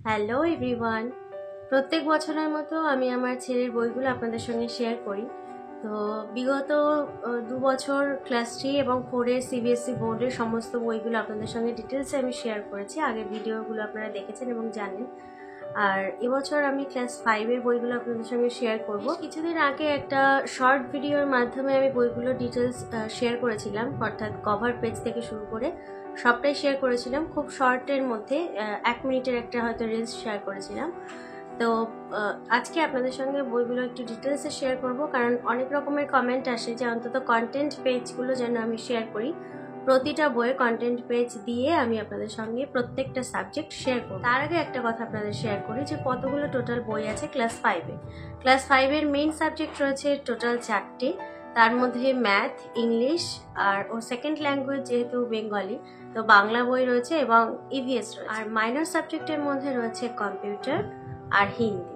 Hello everyone. প্রত্যেক বছরের মতো আমি আমার ছেলের বইগুলো আপনাদের সঙ্গে শেয়ার করি। তো বিগত 2 বছর ক্লাস 3 এবং 4-এর সিবিএসসি বোর্ডের সমস্ত বইগুলো আপনাদের সঙ্গে ডিটেলসে আমি শেয়ার করেছি। আগের ভিডিওগুলো আপনারা দেখেছেন এবং জানেন। আর এবছর আমি ক্লাস 5-এর বইগুলো আপনাদের সঙ্গে শেয়ার করব। কিছুদিন আগে একটা শর্ট ভিডিওর মাধ্যমে আমি বইগুলো ডিটেলস শেয়ার করেছিলাম, অর্থাৎ কভার পেজ থেকে শুরু করে সবটাই শেয়ার করেছিলাম। খুব শর্টের মধ্যে 1 মিনিটের একটা হয়তো রিলস শেয়ার করেছিলাম। তো আজকে আপনাদের সঙ্গে বইগুলো একটু ডিটেলসে শেয়ার করব, কারণ অনেক রকমের কমেন্ট আসে যে অন্তত কন্টেন্ট পেজগুলো যেন আমি শেয়ার করি। প্রতিটা বইয়ের কন্টেন্ট পেজ দিয়ে আমি আপনাদের সঙ্গে প্রত্যেকটা সাবজেক্ট শেয়ার করব। তার আগে একটা কথা আপনাদের শেয়ার করি যে কতগুলো টোটাল বই আছে ক্লাস 5-এ। ক্লাস 5-এর মেইন সাবজেক্ট রয়েছে টোটাল 4টে। তার মধ্যে ম্যাথ, ইংলিশ আর ওর সেকেন্ড ল্যাঙ্গুয়েজ যেহেতু বেঙ্গলি, তো বাংলা বই রয়েছে এবং ইভিএস রয়েছে। আর মাইনর সাবজেক্টের মধ্যে রয়েছে কম্পিউটার আর হিন্দি।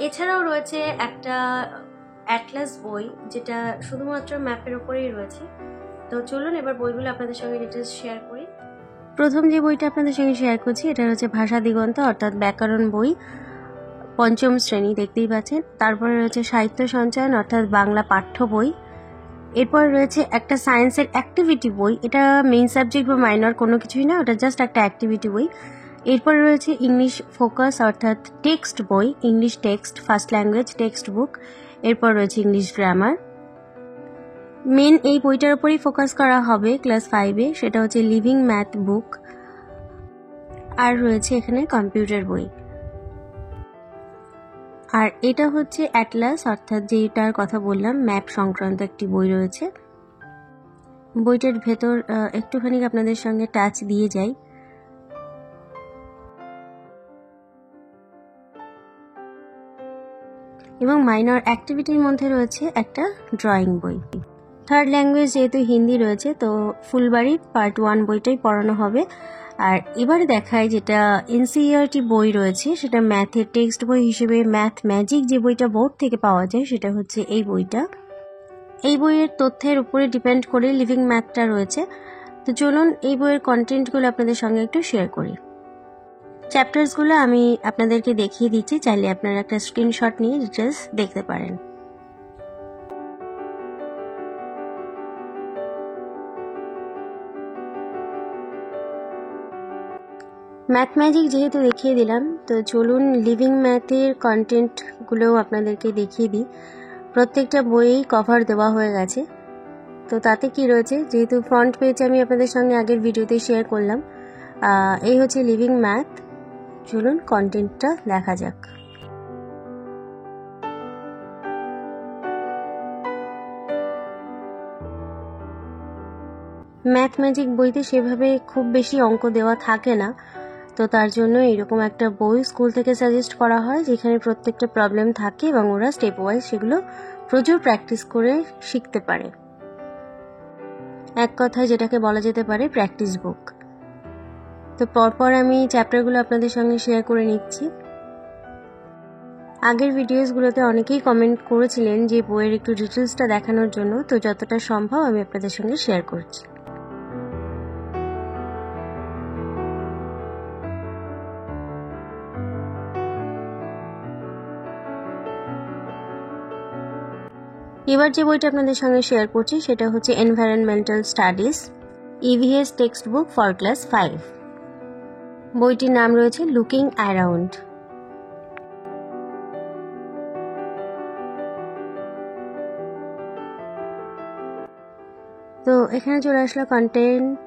এছাড়াও রয়েছে একটা অ্যাটলাস বই, যেটা শুধুমাত্র ম্যাপের ওপরেই রয়েছে। তো চলুন এবার বইগুলো আপনাদের সঙ্গে ডিটেলস শেয়ার করি। প্রথম যে বইটা আপনাদের সঙ্গে শেয়ার করছি এটা হচ্ছে ভাষা দিগন্ত, অর্থাৎ ব্যাকরণ বই, 5ম শ্রেণী, দেখতেই পাচ্ছেন। তারপরে রয়েছে সাহিত্য সঞ্চয়ন, অর্থাৎ বাংলা পাঠ্য বই। এরপর রয়েছে একটা সায়েন্সের অ্যাক্টিভিটি বই, এটা মেইন সাবজেক্ট বা মাইনর কোনো কিছুই না, ওটা জাস্ট একটা অ্যাক্টিভিটি বই। এরপর রয়েছে ইংলিশ ফোকাস, অর্থাৎ টেক্সট বই, English text, first language text book. এরপর রয়েছে ইংলিশ গ্রামার। মেন এই বইটার উপরেই ফোকাস করা হবে ক্লাস 5-এ, সেটা হচ্ছে লিভিং ম্যাথ বুক। আর রয়েছে এখানে কম্পিউটার বই। আর এটা হচ্ছে অ্যাটলাস, অর্থাৎ যেটার কথা বললাম ম্যাপ সংক্রান্ত একটি বই রয়েছে। বইটার ভেতর একটুখানি আপনাদের সঙ্গে টাচ দিয়ে যাই। এবং মাইনর অ্যাক্টিভিটির মধ্যে রয়েছে একটা ড্রয়িং বই। থার্ড ল্যাঙ্গুয়েজ যেহেতু হিন্দি রয়েছে, তো ফুলবাড়ি পার্ট 1 বইটাই পড়ানো হবে। আর এবারে দেখায় যেটা এনসিইআরটি বই রয়েছে, সেটা ম্যাথের টেক্সট বই হিসেবে ম্যাথ ম্যাজিক যে বইটা বোর্ড থেকে পাওয়া যায়, সেটা হচ্ছে এই বইটা। এই বইয়ের তথ্যের উপরে ডিপেন্ড করে লিভিং ম্যাথটা রয়েছে। তো চলুন এই বইয়ের কন্টেন্টগুলো আপনাদের সঙ্গে একটু শেয়ার করি। চ্যাপ্টার্সগুলো আমি আপনাদেরকে দেখিয়ে দিচ্ছি, চাইলে আপনারা একটা স্ক্রিনশট নিয়ে ডিটেলস দেখতে পারেন। ম্যাথ ম্যাজিক যেহেতু দেখিয়ে দিলাম, তো চলুন লিভিং ম্যাথের কন্টেন্টগুলোও আপনাদেরকে দেখিয়ে দিই। প্রত্যেকটা বইয়েই কভার দেওয়া হয়ে গেছে। তো তাতে কি রয়েছে, যেহেতু ফ্রন্ট পেজ আমি আপনাদের সঙ্গে আগের ভিডিওতে শেয়ার করলাম, এই হচ্ছে লিভিং ম্যাথ। চলুন কন্টেন্টটা দেখা যাক। ম্যাথ ম্যাজিক বইতে সেভাবে খুব বেশি অঙ্ক দেওয়া থাকে না, তো তার জন্য এরকম একটা বই স্কুল থেকে সাজেস্ট করা হয়, যেখানে প্রত্যেকটা প্রবলেম থাকে এবং ওরা স্টেপ ওয়াইজ সেগুলো প্রচুর প্র্যাকটিস করে শিখতে পারে। এক কথায় যেটাকে বলা যেতে পারে প্র্যাকটিস বুক। তো পরপর আমি চ্যাপ্টারগুলো আপনাদের সঙ্গে শেয়ার করে নিচ্ছি। আগের ভিডিওসগুলোতে অনেকেই কমেন্ট করেছিলেন যে বইয়ের একটু ডিটেলসটা দেখানোর জন্য, তো যতটা সম্ভব আমি আপনাদের সঙ্গে শেয়ার করছি। এবার যে বইটা আপনাদের সঙ্গে শেয়ার করছি সেটা হচ্ছে environmental studies, EVS text book for class 5। বইটির নাম রয়েছে লুকিং অ্যারাউন্ড। তো এখানে চলে আসলো কন্টেন্ট।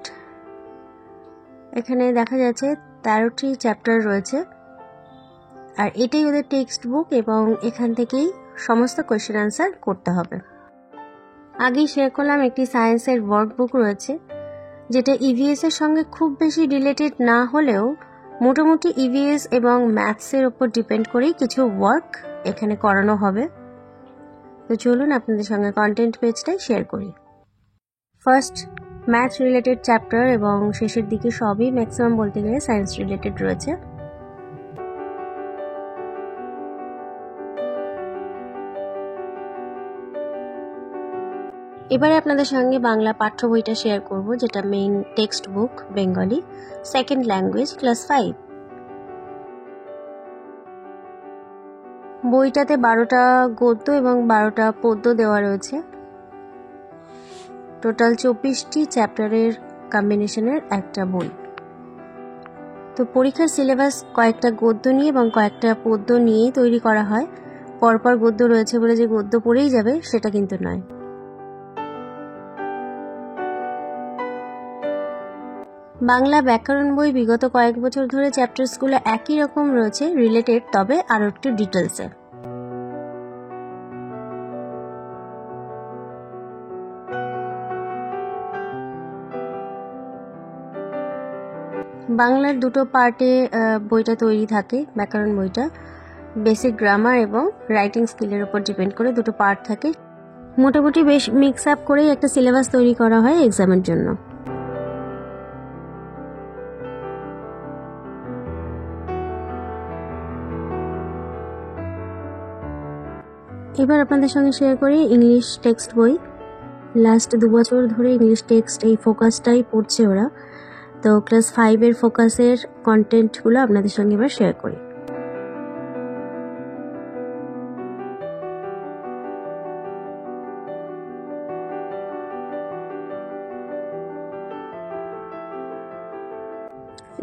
এখানে দেখা যাচ্ছে 13টি চ্যাপ্টার রয়েছে, আর এটাই ওদের টেক্সট বুক এবং এখান থেকেই সমস্ত কোয়েশ্চেন আনসার করতে হবে। আগেই শেয়ার করলাম একটি সায়েন্সের ওয়ার্কবুক রয়েছে, যেটা ইভিএস এর সঙ্গে খুব বেশি রিলেটেড না হলেও মোটামুটি ইভিএস এবং ম্যাথসের ওপর ডিপেন্ড করেই কিছু ওয়ার্ক এখানে করানো হবে। তো চলুন আপনাদের সঙ্গে কন্টেন্ট পেজটাই শেয়ার করি। ফার্স্ট ম্যাথ রিলেটেড চ্যাপ্টার এবং শেষের দিকে সবই ম্যাক্সিমাম বলতে গেলে সায়েন্স রিলেটেড রয়েছে। এবারে আপনাদের সঙ্গে বাংলা পাঠ্য বইটা শেয়ার করব, যেটা main text book Bengali, second language class 5। বইটাতে 12টা গদ্য এবং 12টা পদ্য দেওয়া রয়েছে। টোটাল 24টি চ্যাপ্টারের কম্বিনেশনের একটা বই। তো পরীক্ষার সিলেবাস কয়েকটা গদ্য নিয়ে এবং কয়েকটা পদ্য নিয়েই তৈরি করা হয়। পরপর গদ্য রয়েছে বলে যে গদ্য পড়েই যাবে সেটা কিন্তু নয়। বাংলা ব্যাকরণ বই বিগত কয়েক বছর ধরে চ্যাপ্টার্সগুলো একই রকম রয়েছে, রিলেটেড, তবে আরও একটু ডিটেলসে। বাংলার দুটো পার্টে বইটা তৈরি থাকে। ব্যাকরণ বইটা বেসিক গ্রামার এবং রাইটিং স্কিলের উপর ডিপেন্ড করে দুটো পার্ট থাকে। মোটামুটি বেশ মিক্স আপ করেই একটা সিলেবাস তৈরি করা হয় এক্সামের জন্য। এবার আপনাদের সঙ্গে শেয়ার করি ইংলিশ টেক্সট বই। লাস্ট 2 বছর ধরে ইংলিশ টেক্সট এই ফোকাসটাই পড়ছে ওরা। তো ক্লাস 5-এর ফোকাসের কন্টেন্টগুলো আপনাদের সঙ্গে এবার শেয়ার করি।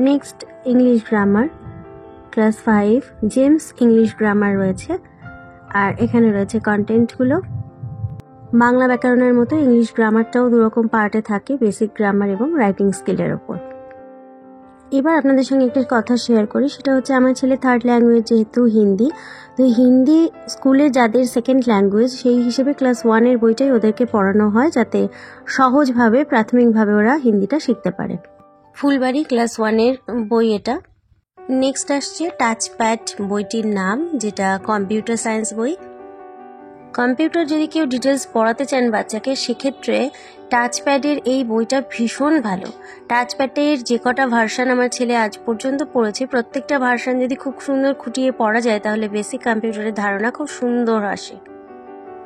Next English grammar, class 5 James English grammar রয়েছে। আর এখানে রয়েছে কন্টেন্টগুলো। বাংলা ব্যাকরণের মতো ইংলিশ গ্রামারটাও দুরকম পার্টে থাকে, বেসিক গ্রামার এবং রাইটিং স্কিলের ওপর। এবার আপনাদের সঙ্গে একটা কথা শেয়ার করি, সেটা হচ্ছে আমার ছেলে 3rd ল্যাঙ্গুয়েজ যেহেতু হিন্দি, তো হিন্দি স্কুলে যাদের 2nd ল্যাঙ্গুয়েজ সেই হিসেবে ক্লাস 1-এর বইটাই ওদেরকে পড়ানো হয়, যাতে সহজভাবে প্রাথমিকভাবে ওরা হিন্দিটা শিখতে পারে। ফুলবাড়ি ক্লাস 1-এর বই এটা। নেক্সট আসছে টাচপ্যাড বইটির নাম, যেটা কম্পিউটার সায়েন্স বই। কম্পিউটার যদি কেউ ডিটেলস পড়াতে চান বাচ্চাকে, সেক্ষেত্রে টাচপ্যাডের এই বইটা ভীষণ ভালো। টাচপ্যাডের যে কটা ভার্সান আমার ছেলে আজ পর্যন্ত পড়েছে, প্রত্যেকটা ভার্সান যদি খুব সুন্দর খুঁটিয়ে পড়া যায় তাহলে বেসিক কম্পিউটারের ধারণা খুব সুন্দর আসে।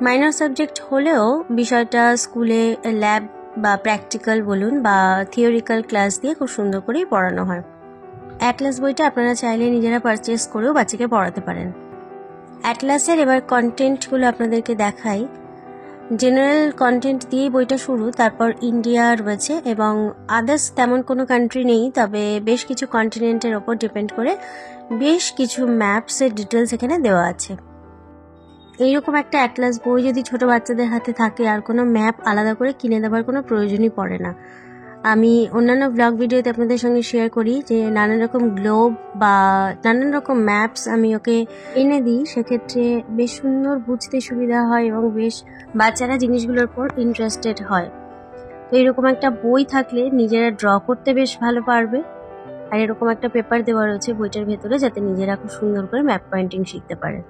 মাইনর সাবজেক্ট হলেও বিষয়টা স্কুলে ল্যাব বা প্র্যাকটিক্যাল বলুন বা থিওরিক্যাল ক্লাস দিয়ে খুব সুন্দর করেই পড়ানো হয়। অ্যাটলাস বইটা আপনারা চাইলে নিজেরা পারচেস করেও বাচ্চাকে পড়াতে পারেন। অ্যাটলাসের এবার কন্টেন্টগুলো আপনাদেরকে দেখাই। জেনারেল কন্টেন্ট দিয়েই বইটা শুরু, তারপর ইন্ডিয়া রয়েছে এবং আদার্স তেমন কোনো কান্ট্রি নেই, তবে বেশ কিছু কন্টিনেন্টের ওপর ডিপেন্ড করে বেশ কিছু ম্যাপসের ডিটেলস এখানে দেওয়া আছে। এইরকম একটা অ্যাটলাস বই যদি ছোট বাচ্চাদের হাতে থাকে, আর কোনো ম্যাপ আলাদা করে কিনে দেওয়ার কোনো প্রয়োজনই পড়ে না। আমি অন্যান্য ব্লগ ভিডিওতে আপনাদের সঙ্গে শেয়ার করি যে নানান রকম গ্লোব বা নানান রকম ম্যাপস আমি ওকে এনে দিই, সেক্ষেত্রে বেশ সুন্দর বুঝতে সুবিধা হয় এবং বেশ বাচ্চারা জিনিসগুলোর উপর ইন্টারেস্টেড হয়। তো এরকম একটা বই থাকলে নিজেরা ড্র করতে বেশ ভালো পারবে। আর এরকম একটা পেপার দেওয়া রয়েছে বইটার ভেতরে, যাতে নিজেরা খুব সুন্দর করে ম্যাপ পয়েন্টিং শিখতে পারে।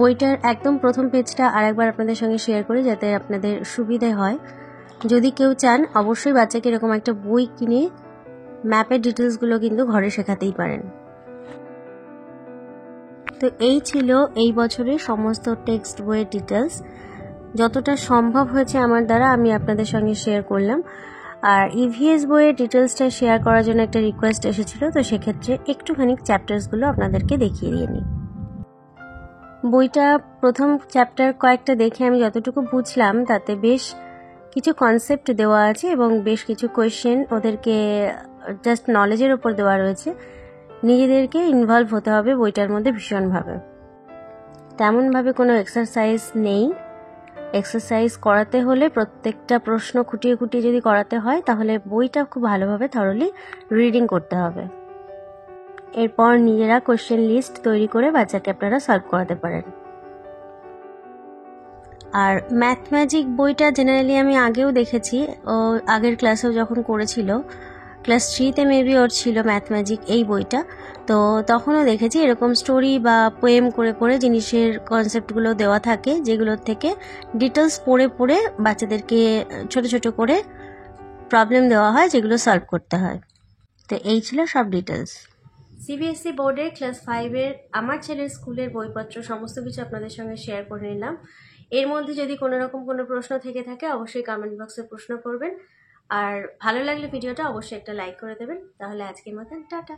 বইটার একদম প্রথম পেজটা আরেকবার আপনাদের সঙ্গে শেয়ার করি যাতে আপনাদের সুবিধে হয়। যদি কেউ চান অবশ্যই বাচ্চাকে এরকম একটা বই কিনে ম্যাপের ডিটেলসগুলো কিন্তু ঘরে শেখাতেই পারেন। তো এই ছিল এই বছরের সমস্ত টেক্সট বইয়ের ডিটেলস। যতটা সম্ভব হয়েছে আমার দ্বারা আমি আপনাদের সঙ্গে শেয়ার করলাম। আর ইভিএস বইয়ের ডিটেলসটা শেয়ার করার জন্য একটা রিকোয়েস্ট এসেছিল, তো সেক্ষেত্রে একটুখানি চ্যাপ্টার্সগুলো আপনাদেরকে দেখিয়ে দিয়ে নিই। বইটা প্রথম চ্যাপ্টার কয়েকটা দেখে আমি যতটুকু বুঝলাম তাতে বেশ কিছু কনসেপ্ট দেওয়া আছে এবং বেশ কিছু কোয়েশ্চেন ওদেরকে জাস্ট নলেজের ওপর দেওয়া রয়েছে। নিজেদেরকে ইনভলভ হতে হবে বইটার মধ্যে ভীষণভাবে। তেমনভাবে কোনো এক্সারসাইজ নেই। এক্সারসাইজ করাতে হলে প্রত্যেকটা প্রশ্ন খুঁটিয়ে খুঁটিয়ে যদি করাতে হয় তাহলে বইটা খুব ভালোভাবে থরলি রিডিং করতে হবে। এরপর নিজেরা কোশ্চেন লিস্ট তৈরি করে বাচ্চাকে আপনারা সলভ করাতে পারেন। আর ম্যাথ ম্যাজিক বইটা জেনারেলি আমি আগেও দেখেছি, ও আগের ক্লাসেও যখন করেছিল, ক্লাস 3-তে মেবি ওর ছিল ম্যাথ ম্যাজিক এই বইটা, তো তখনও দেখেছি এরকম স্টোরি বা পোয়েম করে করে জিনিসের কনসেপ্টগুলো দেওয়া থাকে, যেগুলোর থেকে ডিটেলস পড়ে পড়ে বাচ্চাদেরকে ছোট ছোট করে প্রবলেম দেওয়া হয়, যেগুলো সলভ করতে হয়। তো এই ছিল সব ডিটেলস। সিবিএসসি বোর্ডের ক্লাস 5-এর আমার ছেলের স্কুলের বইপত্র সমস্ত কিছু আপনাদের সঙ্গে শেয়ার করে নিলাম। এর মধ্যে যদি কোনো রকম কোনো প্রশ্ন থেকে থাকে অবশ্যই কমেন্ট বক্সে প্রশ্ন করবেন। আর ভালো লাগলে ভিডিওটা অবশ্যই একটা লাইক করে দেবেন। তাহলে আজকের মতন টাটা।